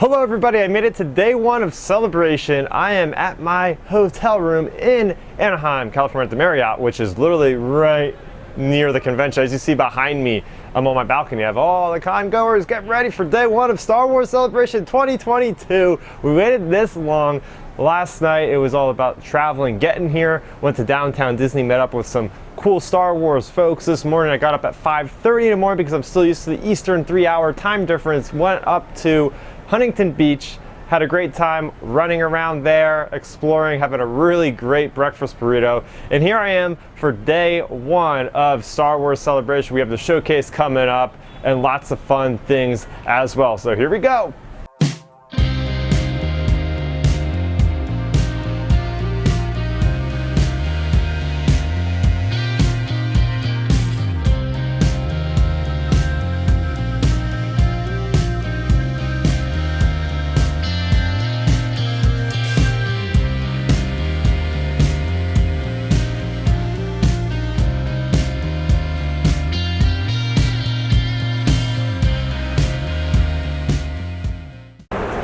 Hello everybody, I made it to day one of celebration. I am at my hotel room in Anaheim, California at the Marriott, which is literally right near the convention. As you see behind me, I'm on my balcony. I have all the con goers getting ready for day one of Star Wars Celebration 2022. We waited this long. Last night it was all about traveling, getting here. Went to downtown Disney, met up with some cool Star Wars folks. This morning I got up at 5:30 in the morning because I'm still used to the Eastern 3-hour time difference. Went up to Huntington Beach, had a great time running around there, exploring, having a really great breakfast burrito. And here I am for day one of Star Wars Celebration. We have the showcase coming up and lots of fun things as well. So here we go.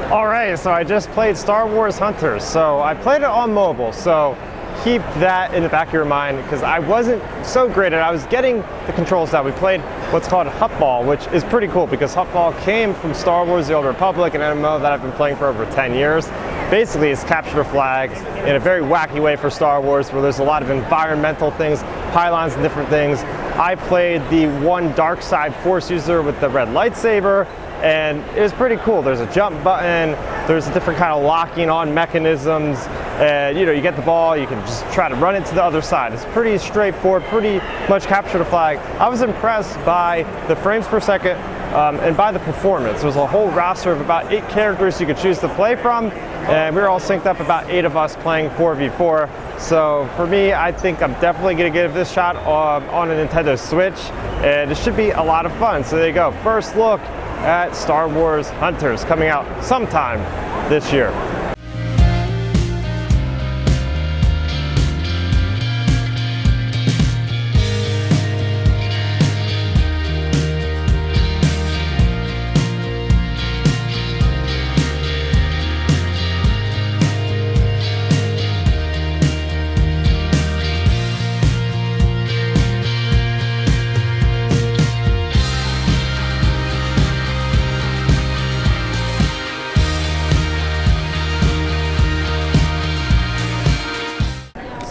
Alright, so I just played Star Wars Hunters. So I played it on mobile, so keep that in the back of your mind because I wasn't so great at it. I was getting the controls down. We played what's called Huttball, which is pretty cool because Huttball came from Star Wars The Old Republic, an MMO that I've been playing for over 10 years. Basically, it's capture the flag in a very wacky way for Star Wars where there's a lot of environmental things, pylons and different things. I played the one dark side Force user with the red lightsaber, and it was pretty cool. There's a jump button, there's a different kind of locking on mechanisms, and you get the ball, you can just try to run it to the other side. It's pretty straightforward, pretty much capture the flag. I was impressed by the frames per second and by the performance. There was a whole roster of about 8 characters you could choose to play from, and we were all synced up, about 8 of us playing 4v4. So for me, I think I'm definitely gonna give this shot on a Nintendo Switch, and it should be a lot of fun. So there you go, first look at Star Wars Hunters, coming out sometime this year.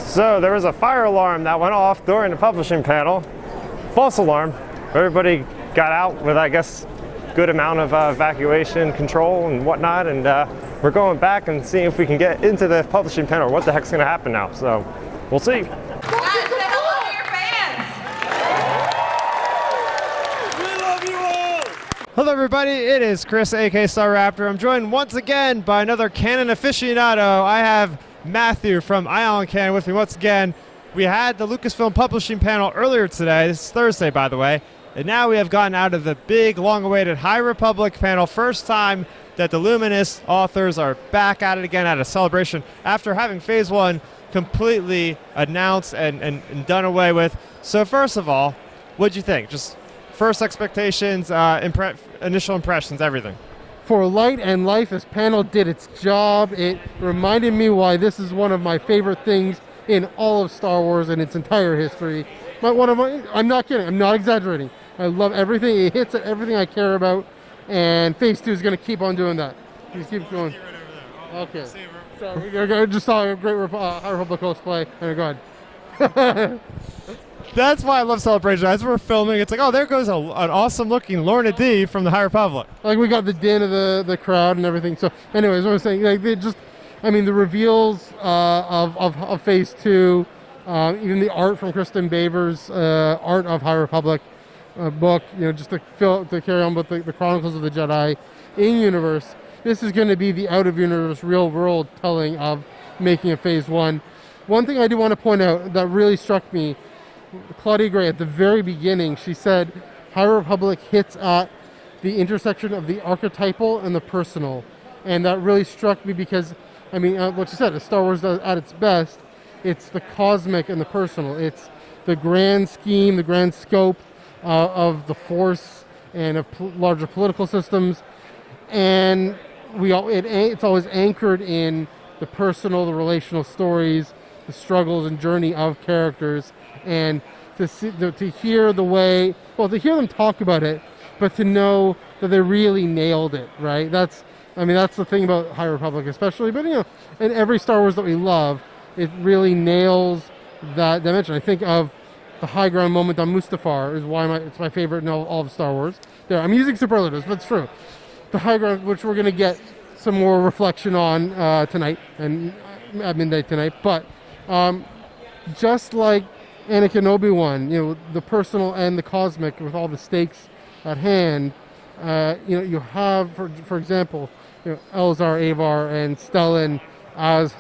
So there was a fire alarm that went off during the publishing panel. False alarm. Everybody got out with, I guess, good amount of evacuation control and whatnot, and we're going back and seeing if we can get into the publishing panel. What the heck's gonna happen now? So we'll see. Say hello to your fans. We love you all. Hello everybody, it is Chris, aka Starrapter. I'm joined once again by another canon aficionado. I have Matthew from Ion Can with me once again. We had the Lucasfilm publishing panel earlier today. This is Thursday, by the way. And now we have gotten out of the big, long-awaited High Republic panel. First time that the Luminous authors are back at it again at a celebration after having Phase 1 completely announced and done away with. So first of all, what'd you think? Just first expectations, initial impressions, everything. For Light and Life, this panel did its job. It reminded me why this is one of my favorite things in all of Star Wars and its entire history. I'm not kidding, I'm not exaggerating. I love everything. It hits at everything I care about, and Phase 2 is going to keep on doing that. Just keep going. Okay. So I just saw a great High Republic cosplay. Go ahead. That's why I love Celebration. As we're filming, it's like, oh, there goes an awesome-looking Lorna D from the High Republic. Like, we got the din of the crowd and everything. So, anyways, what I'm saying, like, they just, I mean, the reveals of Phase 2, even the art from Kristen Baver's art of High Republic book, just to carry on with the Chronicles of the Jedi in-universe. This is going to be the out-of-universe, real-world telling of making a Phase 1. One thing I do want to point out that really struck me, Claudia Gray, at the very beginning, she said High Republic hits at the intersection of the archetypal and the personal. And that really struck me because, I mean, what she said, as Star Wars does at its best, it's the cosmic and the personal. It's the grand scheme, the grand scope of the Force and of larger political systems. And it's always anchored in the personal, the relational stories, the struggles and journey of characters, and to hear them talk about it, but to know that they really nailed it, right? That's the thing about High Republic especially, but in every Star Wars that we love, it really nails that dimension. I think of the high ground moment on Mustafar is why it's my favorite in all of Star Wars. There, I'm using superlatives, but it's true. The high ground, which we're going to get some more reflection on tonight and at midnight tonight, but just like Anakin Obi-Wan, the personal and the cosmic with all the stakes at hand, you have, for example, Elzar, Avar, and Stellan as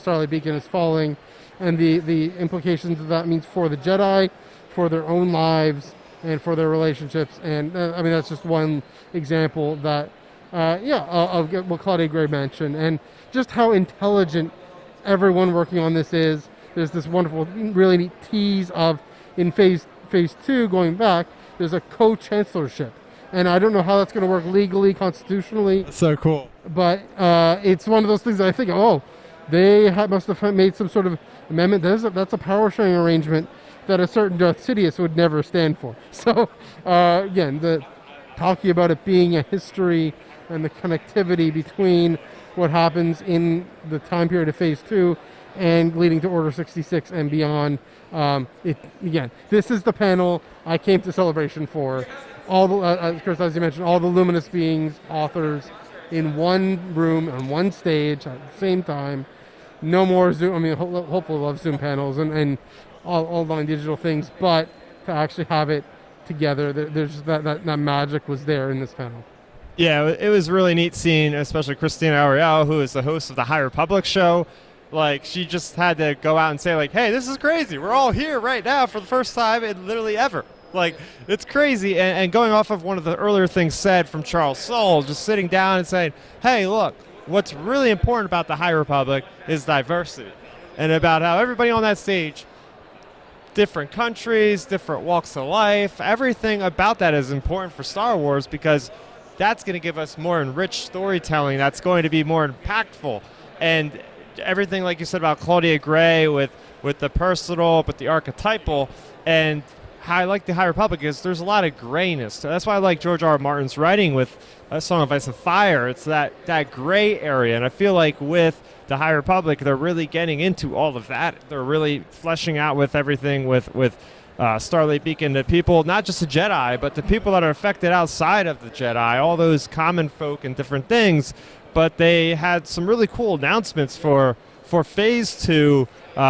Starlight Beacon is falling, and the implications that means for the Jedi, for their own lives, and for their relationships. And that's just one example that, of what Claudia Gray mentioned, and just how intelligent everyone working on this is. There's this wonderful, really neat tease of in phase 2 going back. There's a co-chancellorship, and I don't know how that's going to work legally, constitutionally. That's so cool. But it's one of those things that I think, they must have made some sort of amendment. That's a power sharing arrangement that a certain Darth Sidious would never stand for. So again, talking about it being a history and the connectivity between what happens in the time period of phase 2 and leading to Order 66 and beyond. This is the panel I came to Celebration for. All the, Chris, as you mentioned, all the luminous beings, authors, in one room on one stage at the same time. No more Zoom. Hopefully we'll have Zoom panels and all online digital things, but to actually have it together, there's that magic was there in this panel. Yeah, it was really neat seeing, especially Christina Ariel, who is the host of the High Republic show. Like, she just had to go out and say, like, hey, this is crazy. We're all here right now for the first time in literally ever. Like, it's crazy. And going off of one of the earlier things said from Charles Soule, just sitting down and saying, hey, look, what's really important about the High Republic is diversity. And about how everybody on that stage, different countries, different walks of life, everything about that is important for Star Wars because that's going to give us more enriched storytelling. That's going to be more impactful. And everything, like you said about Claudia Gray with the personal, but the archetypal, and how I like the High Republic is there's a lot of grayness. So that's why I like George R. R. Martin's writing with A Song of Ice and Fire. It's that gray area, and I feel like with the High Republic, they're really getting into all of that. They're really fleshing out with everything with Starlight Beacon, the people, not just the Jedi, but the people that are affected outside of the Jedi, all those common folk and different things. But they had some really cool announcements for phase 2. Me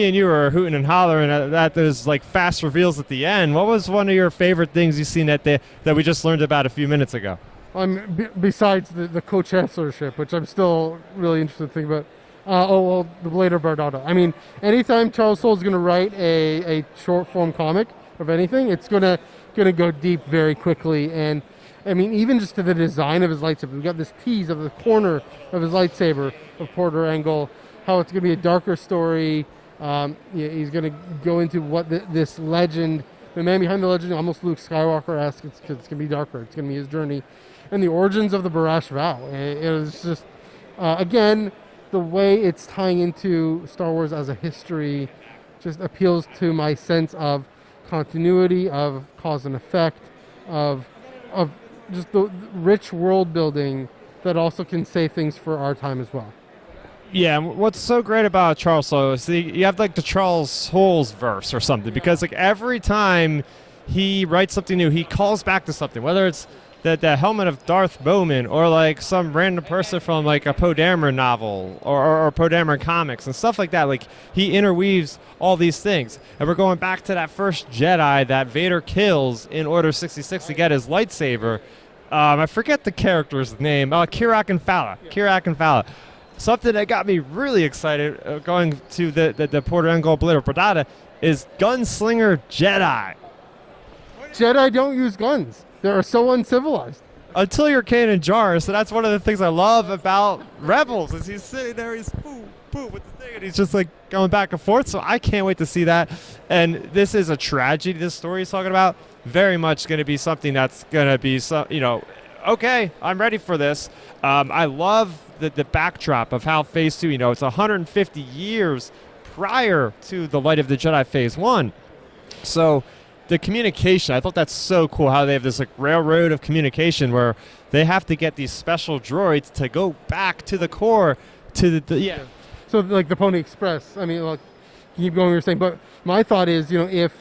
and you were hooting and hollering at those like fast reveals at the end. What was one of your favorite things you've seen that we just learned about a few minutes ago? Besides the co-chancellorship, which I'm still really interested to think about. The Blade of Bardotta. Anytime Charles Soule's going to write a short form comic of anything, it's going to go deep very quickly. And even just to the design of his lightsaber, we've got this tease of the corner of his lightsaber of Porter Engle, how it's going to be a darker story. He's going to go into what this legend, the man behind the legend, almost Luke Skywalker-esque. It's going to be darker. It's going to be his journey, and the origins of the Barash Vow. It was just again, the way it's tying into Star Wars as a history just appeals to my sense of continuity, of cause and effect, of just the rich world building that also can say things for our time as well. Yeah, what's so great about Charles Soule is you have like the Charles Soule's verse or something, because like every time he writes something new, he calls back to something, whether it's the helmet of Darth Bowman or like some random person from like a Poe Dameron novel or Poe Dameron comics and stuff like that. Like he interweaves all these things. And we're going back to that first Jedi that Vader kills in Order 66 to get his lightsaber. I forget the character's name. Kirak and Fala. Something that got me really excited going to the Porter Engle Blade of Bardotta is Gunslinger Jedi. Jedi don't use guns. They're so uncivilized. Until you're Kanan Jarrus, so that's one of the things I love about Rebels is he's sitting there, he's boom with the thing, and he's just like going back and forth. So I can't wait to see that. And this is a tragedy. This story he's talking about very much going to be something that's going to be okay, I'm ready for this. I love the backdrop of how Phase 2, it's 150 years prior to the Light of the Jedi Phase 1. So the communication, I thought that's so cool how they have this like railroad of communication where they have to get these special droids to go back to the core to the So like the Pony Express, I mean, like, keep going what you're saying, but my thought is, if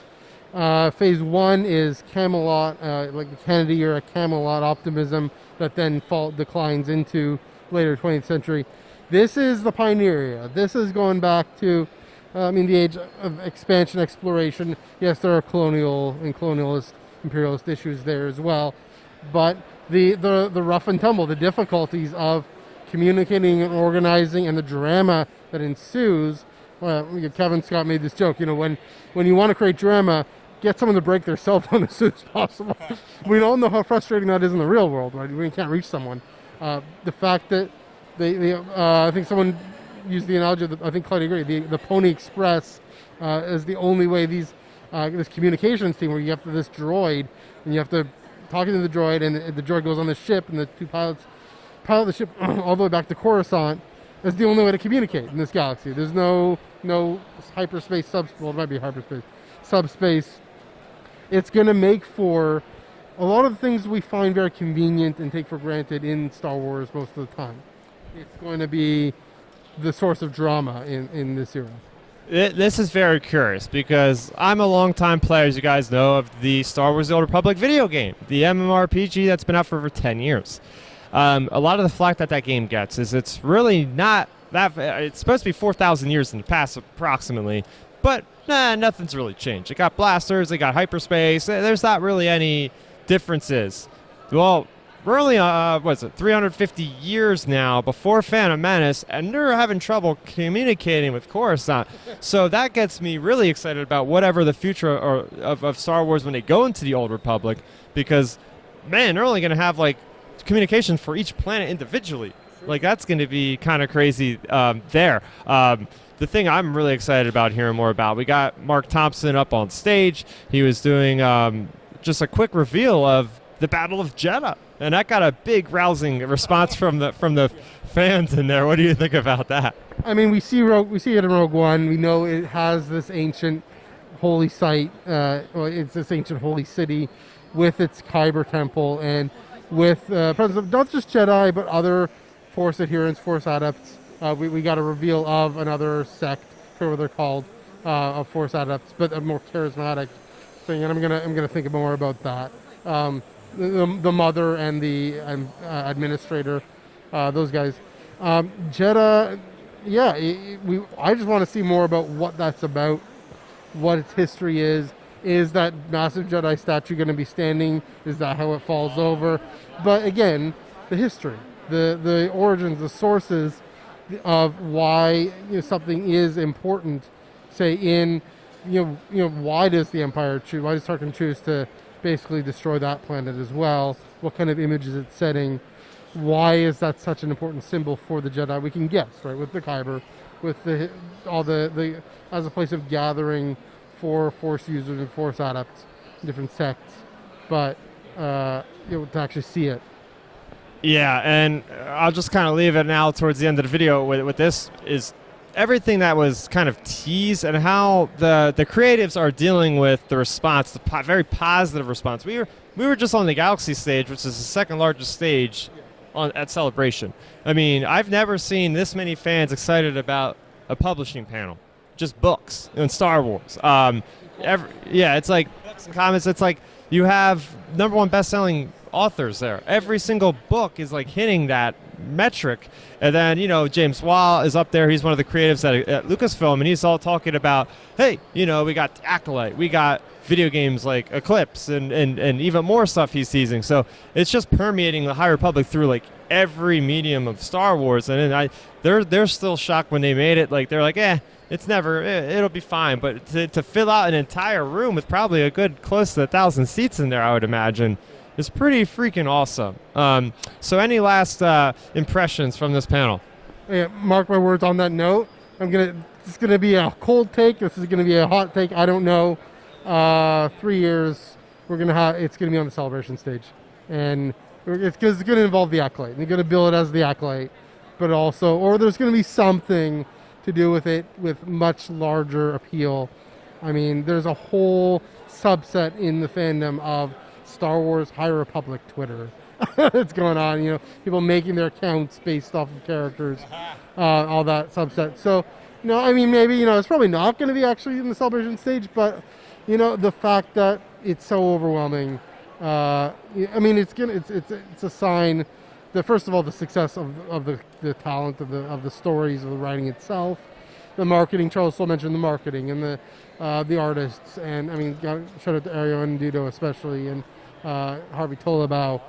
Phase 1 is Camelot, like the Kennedy era Camelot optimism that then declines into later 20th century, this is the Pioneer era. This is going back to the age of expansion, exploration. Yes, there are colonial and colonialist, imperialist issues there as well, but the rough and tumble, the difficulties of communicating and organizing, and the drama that ensues. Kevin Scott made this joke. When you want to create drama, get someone to break their cell phone as soon as possible. We all know how frustrating that is in the real world, right? We can't reach someone. The fact that I think someone used the analogy that I think Claudia agreed. The Pony Express is the only way this communications team where you have this droid and you have to talk to the droid, and the droid goes on the ship, and the two pilots pilot the ship all the way back to Coruscant. That's the only way to communicate in this galaxy. There's no hyperspace well, it might be hyperspace subspace. It's going to make for a lot of the things we find very convenient and take for granted in Star Wars most of the time. It's going to be the source of drama in this era. This is very curious because I'm a longtime player, as you guys know, of the Star Wars The Old Republic video game, the MMORPG that's been out for over 10 years. A lot of the flack that game gets is it's really not that. It's supposed to be 4,000 years in the past, approximately, but nothing's really changed. It got blasters, it got hyperspace. There's not really any differences. Well, we're only 350 years now before Phantom Menace, and they're having trouble communicating with Coruscant. So that gets me really excited about whatever the future of Star Wars when they go into the Old Republic, because man, they're only going to have like communication for each planet individually. Like that's going to be kind of crazy there. The thing I'm really excited about hearing more about, we got Mark Thompson up on stage. He was doing just a quick reveal of the Battle of Jeddah, and that got a big rousing response from the fans in there. What do you think about that? I mean, we see it in Rogue One. We know it has this ancient holy site. It's this ancient holy city with its Kyber temple and with presence of not just Jedi but other Force adherents, Force adepts. We got a reveal of another sect, I forget what they're called, of Force adepts, but a more charismatic thing. And I'm gonna think more about that. The mother and the administrator, those guys. Jeddah, yeah. I just want to see more about what that's about, what its history is. Is that massive Jedi statue going to be standing? Is that how it falls over? But again, the history, the origins, the sources of why something is important. Say in why does the Empire choose? Why does Tarkin choose to basically destroy that planet as well? What kind of image is it setting? Why is that such an important symbol for the Jedi? We can guess, right? With the Kyber, with all the as a place of gathering for Force users and Force adepts, different sects, but to actually see it. Yeah, and I'll just kind of leave it now towards the end of the video with this is everything that was kind of teased and how the creatives are dealing with the response, the very positive response. We were just on the Galaxy stage, which is the second largest stage at Celebration. I mean, I've never seen this many fans excited about a publishing panel. Just books and Star Wars. It's like books and comics. It's like you have #1 best-selling authors there. Every single book is like hitting that metric. And then James Wall is up there. He's one of the creatives at Lucasfilm, and he's all talking about, hey, we got Acolyte, we got video games like Eclipse, and even more stuff he's teasing. So it's just permeating the High Republic through like every medium of Star Wars. And they're still shocked when they made it. Like they're like, it'll be fine. But to fill out an entire room with probably a good close to 1,000 seats in there, I would imagine, is pretty freaking awesome. So any last impressions from this panel? Yeah, mark my words on that note. This is gonna be a cold take. This is gonna be a hot take. I don't know. 3 years, it's gonna be on the Celebration stage, and it's going to involve the Acolyte. They're going to bill it as the Acolyte, but also, or there's going to be something to do with it with much larger appeal. I mean, there's a whole subset in the fandom of Star Wars High Republic Twitter that's going on. You know, people making their accounts based off of characters, all that subset. So, you know, I mean, maybe, you know, it's probably not going to be actually in the celebration stage, but, you know, the fact that it's so overwhelming, I mean, it's a sign that, first of all, the success of the talent of the stories, of the writing itself, the marketing. Charles still mentioned the marketing and the artists, and I mean, shout out to Ario and Dudo especially, and Harvey Tolabau.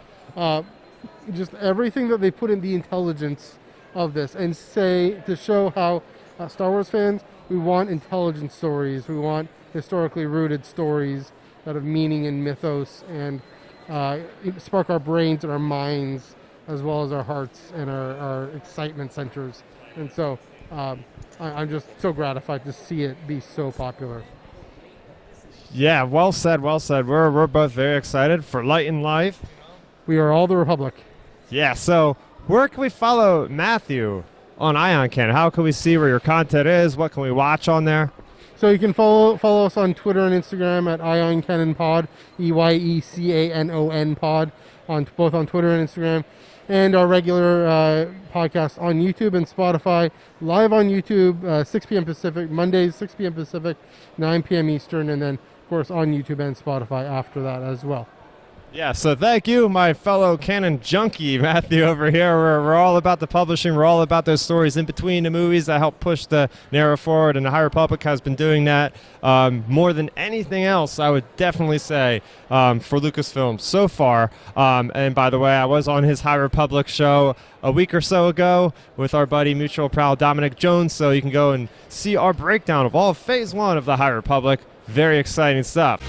Just everything that they put in the intelligence of this, and to show how Star Wars fans, we want intelligent stories, we want historically rooted stories that have meaning and mythos, and spark our brains and our minds as well as our hearts and our excitement centers. And so I'm just so gratified to see it be so popular. Yeah, well said, well said. We're both very excited for Light and Life. We are all the Republic. Yeah, so where can we follow Matthew on Ion Cannon? How can we see where your content is? What can we watch on there? So you can follow us on Twitter and Instagram at Ion Cannon Pod, EYECANON Pod, both on Twitter and Instagram, and our regular podcast on YouTube and Spotify, live on YouTube, 6 p.m. Pacific, Mondays, 6 p.m. Pacific, 9 p.m. Eastern, and then, of course, on YouTube and Spotify after that as well. Yeah, so thank you, my fellow canon junkie, Matthew, over here. We're all about the publishing. We're all about those stories in between the movies that help push the narrative forward, and the High Republic has been doing that more than anything else, I would definitely say, for Lucasfilm so far. And by the way, I was on his High Republic show a week or so ago with our buddy mutual pal Dominic Jones, so you can go and see our breakdown of all of Phase 1 of the High Republic. Very exciting stuff.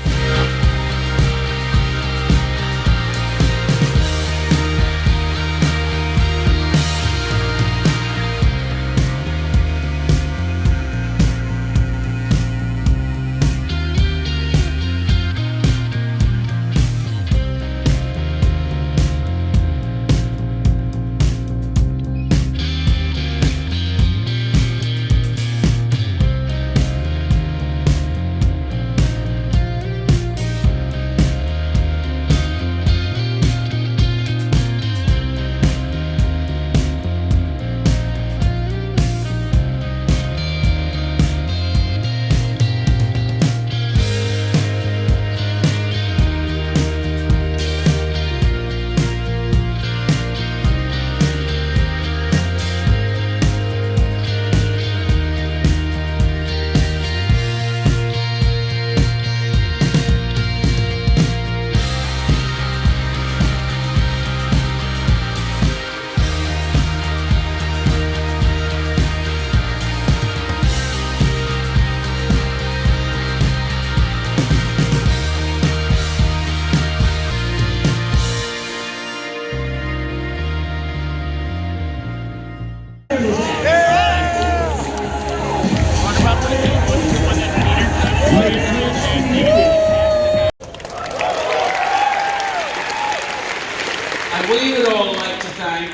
We would all like to thank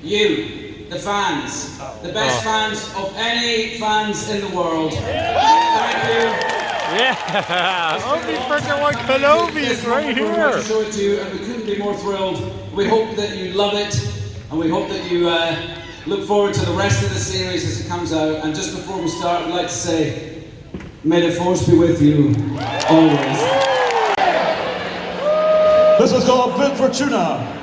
you, the fans, the best fans of any fans in the world. Thank you. Yeah, Obi-Wan Kenobi is right here. To show it to you, and we couldn't be more thrilled. We hope that you love it, and we hope that you look forward to the rest of the series as it comes out. And just before we start, I'd like to say, may the force be with you always. This is called Big Fortuna.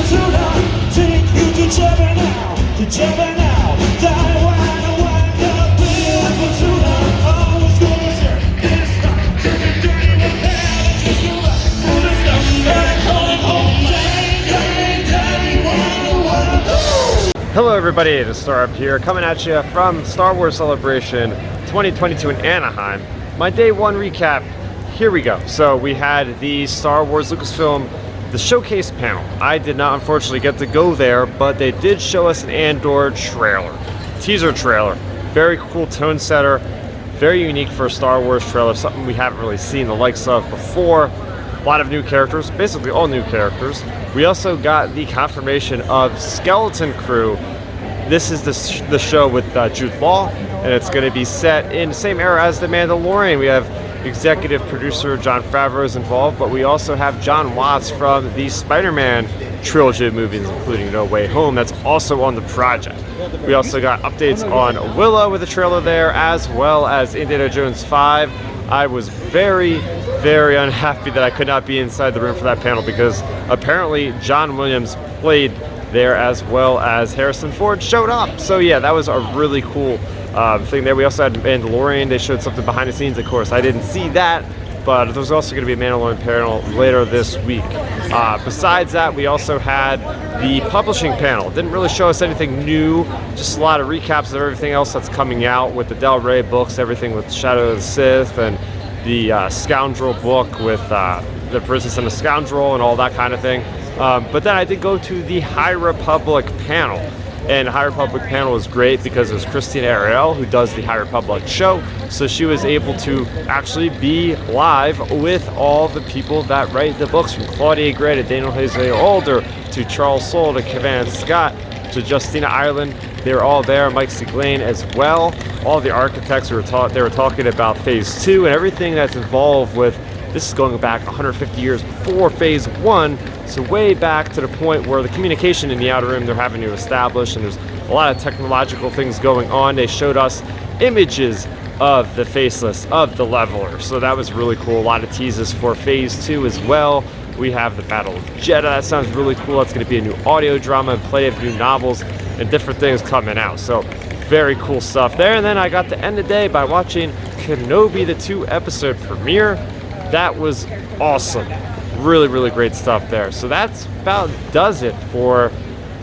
Tonight. Hello everybody, this is Starrapter here, coming at you from Star Wars Celebration 2022 in Anaheim. My day one recap, here we go. So we had the Star Wars Lucasfilm, the showcase panel. I did not unfortunately get to go there, but they did show us an Andor trailer, teaser trailer. Very cool tone setter, very unique for a Star Wars trailer, something we haven't really seen the likes of before. A lot of new characters, basically all new characters. We also got the confirmation of Skeleton Crew. This is the show with Jude Law, and it's going to be set in the same era as The Mandalorian. We have executive producer Jon Favreau is involved, but we also have John Watts from the Spider-Man trilogy of movies, including No Way Home, that's also on the project. We also got updates on Willow with a trailer there, as well as Indiana Jones 5. I was very unhappy that I could not be inside the room for that panel because apparently John Williams played there as well as Harrison Ford showed up. So yeah, that was a really cool thing there. We also had Mandalorian. They showed something behind the scenes, of course. I didn't see that, but there's also going to be a Mandalorian panel later this week. Besides that, we also had the publishing panel. Didn't really show us anything new, just a lot of recaps of everything else that's coming out with the Del Rey books, everything with Shadow of the Sith, and the Scoundrel book with the Princess and the Scoundrel and all that kind of thing. But then I did go to the High Republic panel. And High Republic panel was great because it was Christina Ariel who does the High Republic show. So she was able to actually be live with all the people that write the books, from Claudia Gray to Daniel Jose Older to Charles Soule to Kevin Scott to Justina Ireland. They were all there, Mike Siglain as well. All the architects they were talking about Phase 2 and everything that's involved with. This is going back 150 years before Phase 1, so way back to the point where the communication in the Outer Rim they're having to establish, and there's a lot of technological things going on. They showed us images of the Faceless, of the Leveler, so that was really cool. A lot of teases for Phase 2 as well. We have the Battle of Jeddah, that sounds really cool. That's going to be a new audio drama and plenty of new novels and different things coming out, so very cool stuff there. And then I got to end the day by watching Kenobi, the 2-episode premiere. That was awesome. Really great stuff there. So that's about does it for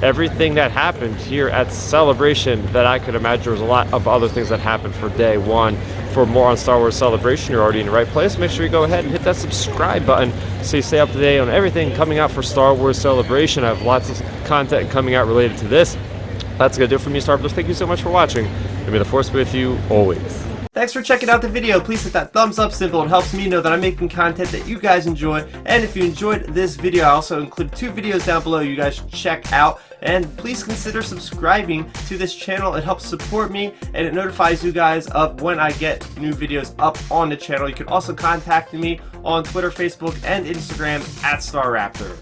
everything that happened here at Celebration. That I could imagine there was a lot of other things that happened for day one. For more on Star Wars Celebration, you're already in the right place. Make sure you go ahead and hit that subscribe button so you stay up to date on everything coming out for Star Wars Celebration. I have lots of content coming out related to this. That's going to do it for me, Starrapter. Thank you so much for watching. And may the Force be with you always. Thanks for checking out the video. Please hit that thumbs up symbol. It helps me know that I'm making content that you guys enjoy. And if you enjoyed this video, I also included 2 videos down below you guys should check out. And please consider subscribing to this channel. It helps support me and it notifies you guys of when I get new videos up on the channel. You can also contact me on Twitter, Facebook, and Instagram at Starrapter.